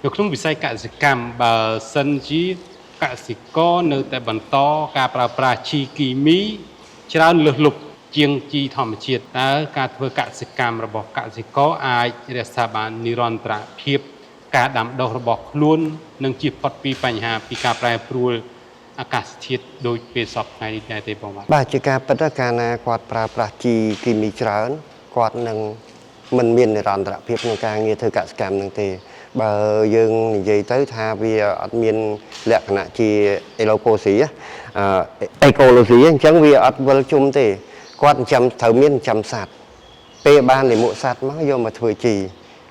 នៅក្នុងវិស័យកសិកម្មបើសិនជាកសិករនៅតែបន្តការប្រើប្រាស់ជីគីមីច្រើនលើសលប់ជាងជីធម្មជាតិតើការធ្វើកសិកម្មរបស់កសិករអាចរក្សាបាននិរន្តរភាពការដាំដុះរបស់ខ្លួននិងជៀសផុតពីបញ្ហាពីការប្រែប្រួលអាកាសធាតុដូចពេលសពថ្ងៃនេះដែរទេបងបាទជាការពិតកាលណាគាត់ប្រើប្រាស់ជីគីមីច្រើនគាត់នឹងមិនមាននិរន្តរភាពក្នុងការងារធ្វើកសិកម្មនឹងទេបើយើងនិយាយទៅថាវាអត់មានលក្ខណៈជាអេឡូកូស៊ីអេកូឡូស៊ីអញ្ចឹងវាអត់វិលជុំទេគាត់ត្រូវមានចិញ្ចឹមសត្វពេលបានលាមកសត្វមកយកមកធ្វើជី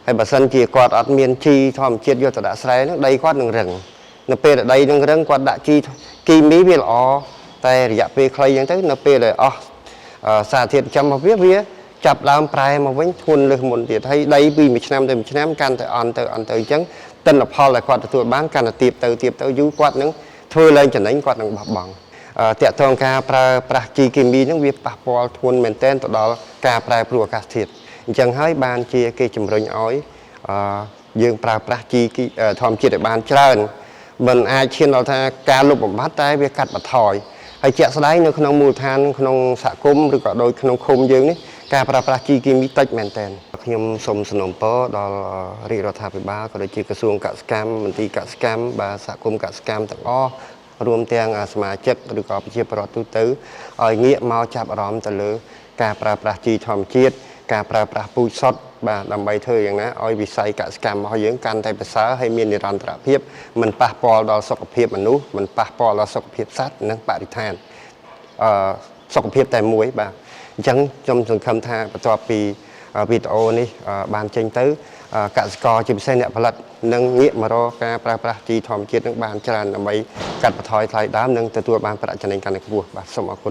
ហើយបើសិនជាគាត់អត់មានជីធម្មជាតិយកទៅដាក់ស្រែហ្នឹងដីគាត់នឹងរឹងនៅពេលដែលដីនឹងរឹងគាត់ដាក់ជីគីមីវាល្អតែរយៈពេលខ្លីអញ្ចឹងទៅនៅពេលដែលអស់សារធាតុចិញ្ចឹមរបស់វាចាប់ដើមប្រែមកវិញធ្ងន់លើសមុនទៀតហើយដីពីមួយឆ្នាំទៅមួយឆ្នាំកាន់តែអន់ទៅអញ្ចឹងទិន្នផលដែលគាត់ទទួលបានកាន់តែទៀបទៅយូរគាត់នឹងធ្វើឡើងចំណេញគាត់នឹងបោះបង់តាក់ទងការប្រើប្រាស់ជីគីមីហ្នឹងវាប៉ះពាល់ធ្ងន់មែនទែនទៅដល់ការប្រែប្រួលអាកាសធាតុអញ្ចឹងហើយបានជាគេជំរុញឲ្យយើងប្រើប្រាស់ជីធម្មជាតិឲ្យបានច្រើនមិនអាចឈានដល់ថាការលុបបំបាត់តែវាកាត់បន្ថយហើយជាក់ស្ដែងនៅក្នុងមូលដ្ឋានក្នុងសហគមន៍ឬក៏ដូចក្នុងឃុំយើងនេះការប្រើប្រាស់ជីគីមីតិចមែនទែនខ្ញុំសូមសំណូមពរដល់រាជរដ្ឋាភិបាលក៏ដូចជាក្រសួងកសិកម្មមន្ទីរកសិកម្មបាទសហគមន៍កសិកម្មទាំងអស់រួមទាំងសមាជិកឬក៏ប្រជាពលរដ្ឋទូទៅឲ្យងាកមកចាប់អារម្មណ៍ទៅលើការប្រើប្រាស់ជីធម្មជាតិការប្រើប្រាស់ពូជសុទ្ធបាទដើម្បីធ្វើយ៉ាងណាឲ្យវិស័យកសិកម្មរបស់យើងកាន់តែប្រសើរហើយមាននិរន្តរភាពមិនប៉ះពាល់ដល់សុខភាពមនុស្សមិនប៉ះពាល់ដល់សុខភាពសត្វនិងបរិស្ថានសុខភាពតែមួយបាទអញ្ចឹងខ្ញុំសង្ឃឹមថាបន្ទាប់ពីវីដេអូនេះបានចេញទៅកសិករជាពិសេសអ្នកផលិតនឹងងាកមករកការប្រើប្រាស់ជីធម្មជាតិនឹងបានច្រើនដើម្បីកាត់បន្ថយថ្លៃដើមនិងទទួលបានប្រាក់ចំណេញកាន់តែខ្ពស់បាទសូមអរគុណ